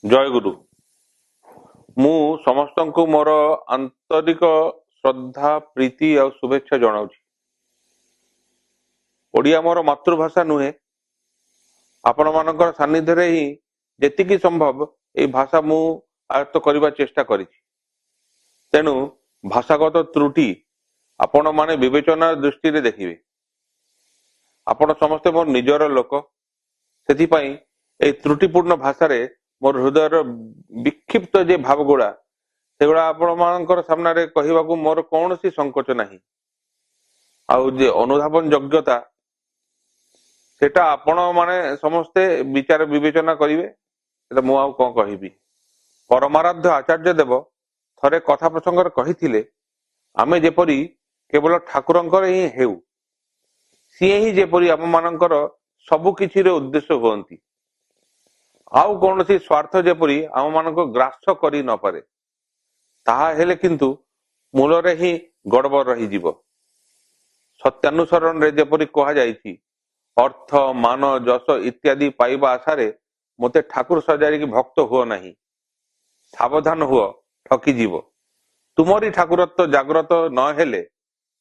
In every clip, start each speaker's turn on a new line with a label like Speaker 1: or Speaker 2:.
Speaker 1: जय गुरु। मु समस्त को मोर आंतरिक श्रद्धा प्रीति और शुभेच्छा जनाऊँ। ओडिया मोर मातृभाषा नुहे। आपण मानकर सानिध्य रे ही जेतिकी संभव ए भाषा मु आयत्त करबा चेष्टा करिछि। तेनु भाषागत त्रुटि आपण माने विवेचना दृष्टि रे देखिबे। आपण समस्त मोर निजर लोक, सेति पई ए त्रुटिपूर्ण भाषा रे मोर हृदयर विक्षिप्त जे भावगुड़ा सेगुड़ा आपण मानकर सामने कहवाकू मोर कौन सी संकोच नहीं। आउ जे अनुधावन योग्यता सेटा आपण माने समस्ते विचार विवेचना करिवे। सेटा मु आउ कोन कहिबी। परमाराध्य आचार्य देव थरे कथा प्रसंग कहिथिले, आमे जेपरी केवल ठाकुरंकर ही हेउ, सिए ही जेपरी आम मानकर सबु किछि रे उद्देश्य होंती। आउ कौनसी स्वार्थ जेपरी आम मानक ग्रास करी न पारे, ताहा हेले किंतु मूलरे ही गड़बड़ रही जीव। सत्यानुसरण रे जेपरी कहा जाइछि, अर्थ मान जस इत्यादि पाइबा आशारे मते ठाकुर सजारी की भक्त हुओ नहीं। सावधान हुओ, ठकी जीव। तुमरी ठाकुरत्व जाग्रत न हेले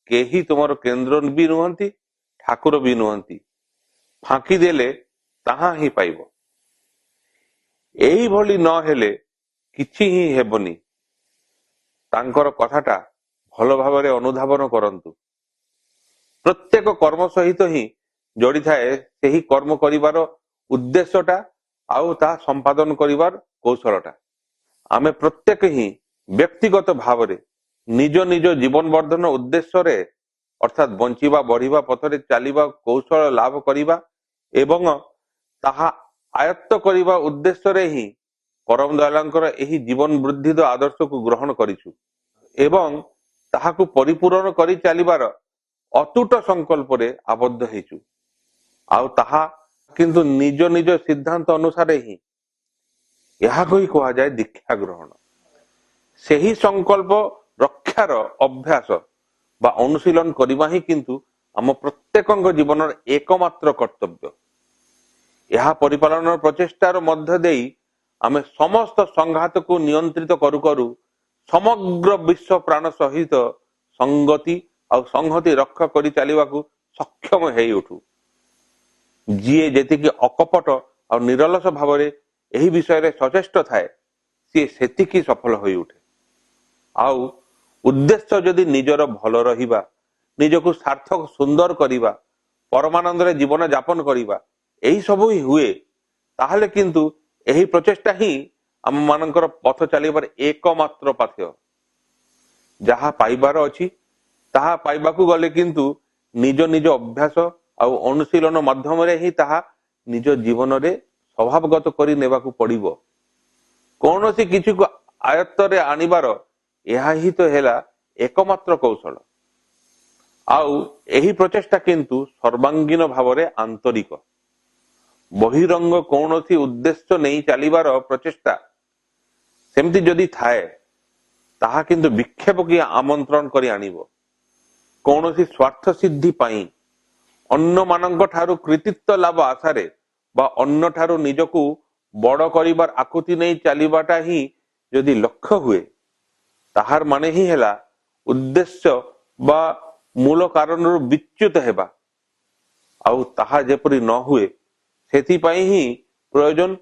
Speaker 1: केही तुमर केंद्र भी नुहंती, ठाकुर भी नुहंती। फांकी देले ताहा ही पाइबो। एही भली न हेले किछि ही हेबनी। तांकर कथाटा भल भावरे अनुधावन करंतु। प्रत्येक कर्म सहित ही जोड़ी थाए सेही कर्म करिवार उद्देश्यटा आउ ता संपादन करिवार कौशलटा। आमे प्रत्येक ही व्यक्तिगत भावरे निज निज जीवन वर्धन उद्देश्य रे अर्थात बंचिबा बढ़िबा पथरे चलिबा कौशल लाभ करिबा एवं ताहा आयत्त करिबा उद्देश्य रे ही परम दयालंकर एही जीवन वृद्धि आदर्श को ग्रहण करिछु एवं ताहाकु परिपूर्ण करी चलिबार अतुट संकल्प रे आबद्ध हेचु। आउ ताहा किंतु निज निज सिद्धांत अनुसार ही यहा कोई कहा जाए दीक्षा ग्रहण। सेही संकल्प रक्षार अभ्यास बा अनुशीलन करिबा ही किंतु आम प्रत्येकଙ୍କ जीवनर एकमात्र कर्तव्य। यह परिपालन प्रचेष्टार मध्य देई आमे समस्त संघात को नियंत्रित करू करू समग्र विश्व प्राण सहित संगति और संहति रक्षा करी चलिबाकू सक्षम हेई उठू। जीए जेतिकी अकपट और निरलस भावरे एही विषय रे सचेष्ट थाए, सी सेतिकी सफल होई उठे। आउ उद्देश्य जदि निजर भल रहिबा, निजको सार्थक सुंदर करिबा, परमानंद रे जीवन यापन करिबा, एही सबु ही हुए, ताहले किंतु एही प्रचेष्टा ही आम मानकर पथ चलिबार एकमात्र पाथ्य। जहा पाइबार अछि ताहा पाइबाकू गले किंतु निज निज अभ्यास और अनुशीलन माध्यम रे ही ताहा निज जीवन रे स्वभावगत करी नेबाकू पड़िबो। कोनोसी किछु को आयत्त रे आनिबार एहा ही तो हेला एकमात्र कौशल। आउ एही प्रचेष्टा किंतु सर्वांगीन भावरे आंतरिक। बहिरंग कौनसी उद्देश्य नहीं चलिबार प्रचेष्टा सेमती जदि थाए ताहा किंतु विक्षेप की आमंत्रण करी आनिबो। कौनसी स्वार्थ सिद्धि पाई अन्य मानक ठारू कृतित्व लाभ आशारे बा अन्य ठारू निजकू बड़ करिबार आकुति नहीं चलिबाटा ही जदि लक्ष्य हुए, ताहार माने ही हेला उद्देश्य बा मूल कारण विच्युत हेबा। आउ ताहा जेपरि न हुए सेति पाई ही प्रयोजन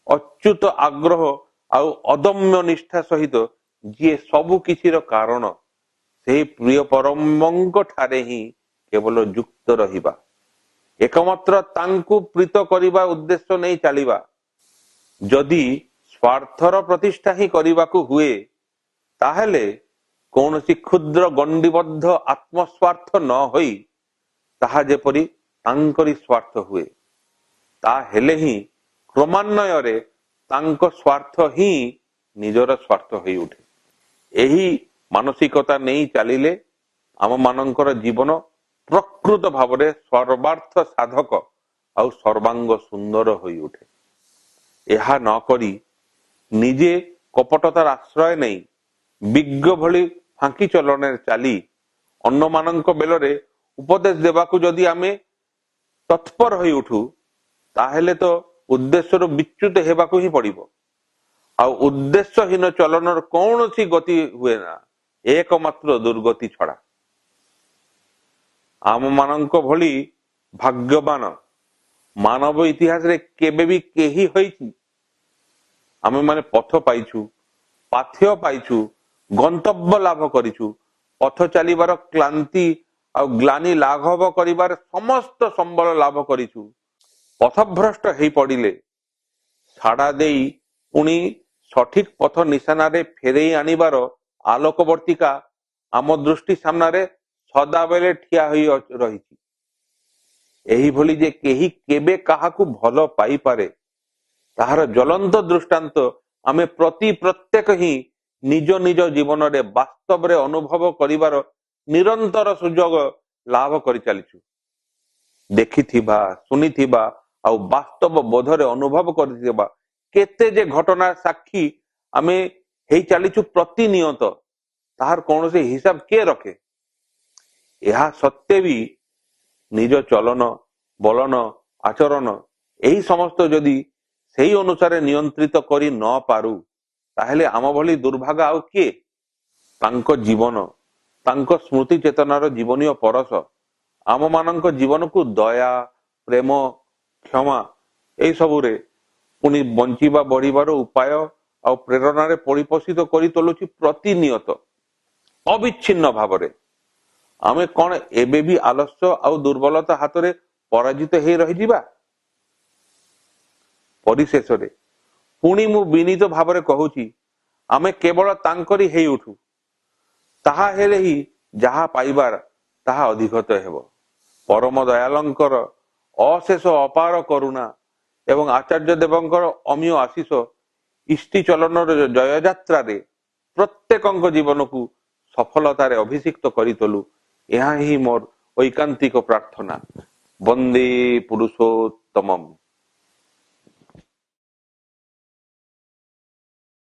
Speaker 1: अच्युत आग्रह आउ अदम्य निष्ठा सहित जी सबु किछिर कारण से प्रिय परमंग ठारे ही केवल युक्त रहिबा। एकमात्र तांकु प्रीत करिबा उद्देश्य नहीं चलिबा। जदि स्वार्थर प्रतिष्ठा ही करिबाकू हुए, ताहेले कौनसी क्षुद्र गंडीबद्ध आत्मस्वार्थ न होई ताहा जेपरि तांकरी स्वार्थ हुए, ता हेले ही क्रमान्वय रे तांको स्वार्थ ही निजर स्वार्थ होई उठे। एही मानसिकता नहीं चलिले आम मानकर जीवन प्रकृत भावरे सर्वार्थ साधक और सर्वांग सुंदर होई उठे। एहा न करी निजे कपटतार आश्रय नहीं विज्ञ भली फांकी चलन चली अन्न मानक बेलरे उपदेश देवाकू जदि आमे तत्पर होई उठू, ताहेले तो उद्देश्य विच्युत हेबाकू ही पड़िबो। ଆଉ ଉଦ୍ଦେଶ୍ୟହୀନ ଚଳନର କୌଣସି ଗତି ହୁଏ ନା, ଏକମାତ୍ର ଦୁର୍ଗତି ଛଡା। ଆମ ମାନଙ୍କ ଭଳି ଭାଗ୍ୟବାନ ମାନବ ଇତିହାସରେ କେବେ ବି କେହି ହୋଇଛି? ଆମେ ମାନେ ପଥ ପାଇଛୁ, ପାଥ୍ୟ ପାଇଛୁ, ଗନ୍ତବ୍ୟ ଲାଭ କରିଛୁ, ପଥ ଚାଲିବାର କ୍ଳାନ୍ତି ଆଉ ଗ୍ଲାନି ଲାଘବ କରିବାର ସମସ୍ତ ସମ୍ବଳ ଲାଭ କରିଛୁ। ପଥଭ୍ରଷ୍ଟ ହେଇ ପଡ଼ିଲେ ଛାଡା ଦେଇ ପୁଣି ସଠିକ ପଥ ନିଶାନାରେ ଫେରେଇ ଆଣିବାର ଆଲୋକବର୍ତ୍ତିକା ଆମ ଦୃଷ୍ଟି ସାମ୍ନାରେ ସଦାବେଳେ ଠିଆ ହୋଇ ରହିଛି। ଏହିଭଳି ଯେ କେହି କେବେ କାହାକୁ ଭଲ ପାଇପାରେ, ତାହାର ଜ୍ୱଳନ୍ତ ଦୃଷ୍ଟାନ୍ତ ଆମେ ପ୍ରତ୍ୟେକ ହିଁ ନିଜ ନିଜ ଜୀବନରେ ବାସ୍ତବରେ ଅନୁଭବ କରିବାର ନିରନ୍ତର ସୁଯୋଗ ଲାଭ କରିଚାଲିଛୁ। ଦେଖିଥିବା, ଶୁଣିଥିବା ଆଉ ବାସ୍ତବ ବୋଧରେ ଅନୁଭବ କରିଥିବା କେତେ ଯେ ଘଟଣା ସାକ୍ଷୀ ଆମେ ହେଇ ଚାଲିଛୁ ପ୍ରତିନିୟତ, ତାହାର କୌଣସି ହିସାବ କିଏ ରଖେ? ଏହା ସତ୍ତ୍ୱେ ବି ନିଜ ଚଳନ, ବଲନ, ଆଚରଣ ଏହି ସମସ୍ତ ଯଦି ସେହି ଅନୁସାରେ ନିୟନ୍ତ୍ରିତ କରି ନ ପାରୁ, ତାହେଲେ ଆମ ଭଳି ଦୁର୍ଭାଗା ଆଉ କିଏ? ତାଙ୍କ ଜୀବନ, ତାଙ୍କ ସ୍ମୃତି ଚେତନାର ଜୀବନୀୟ ପରଶ ଆମ ମାନଙ୍କ ଜୀବନକୁ ଦୟା, ପ୍ରେମ, କ୍ଷମା ଏହି ସବୁରେ ପୁଣି ବଞ୍ଚିବା ବଢିବାର ଉପାୟ ଆଉ ପ୍ରେରଣାରେ ପରିପୋଷିତ କରି ତୋଲୁଛି ପ୍ରତିନିୟତ ଅବିଚ୍ଛିନ୍ନ ଭାବରେ। ଆମେ କଣ ଏବେ ବି ଆଲସ୍ୟ ଆଉ ଦୁର୍ବଳତା ହାତରେ ପରାଜିତ ହେଇ ରହିଯିବା? ପରିଶେଷରେ ପୁଣି ମୁଁ ବିନୀତ ଭାବରେ କହୁଛି, ଆମେ କେବଳ ତାଙ୍କରି ହେଇ ଉଠୁ। ତାହା ହେଲେ ହିଁ ଯାହା ପାଇବାର ତାହା ଅଧିକତ ହେବ। ପରମ ଦୟାଳଙ୍କର ଅଶେଷ ଅପାର କରୁଣା ଏବଂ ଆଚାର୍ଯ୍ୟ ଦେବଙ୍କର ଅମୀୟ ଆଶିଷ ଇଷ୍ଟି ଚଳନର ଜୟଯାତ୍ରାରେ ପ୍ରତ୍ୟେକଙ୍କ ଜୀବନକୁ ସଫଳତାରେ ଅଭିଷିକ୍ତ କରି ତୋଲୁ, ଏହା ହିଁ ମୋର ଐକାନ୍ତିକ ପ୍ରାର୍ଥନା। ବନ୍ଦେ ପୁରୁଷୋତ୍ତମମ୍।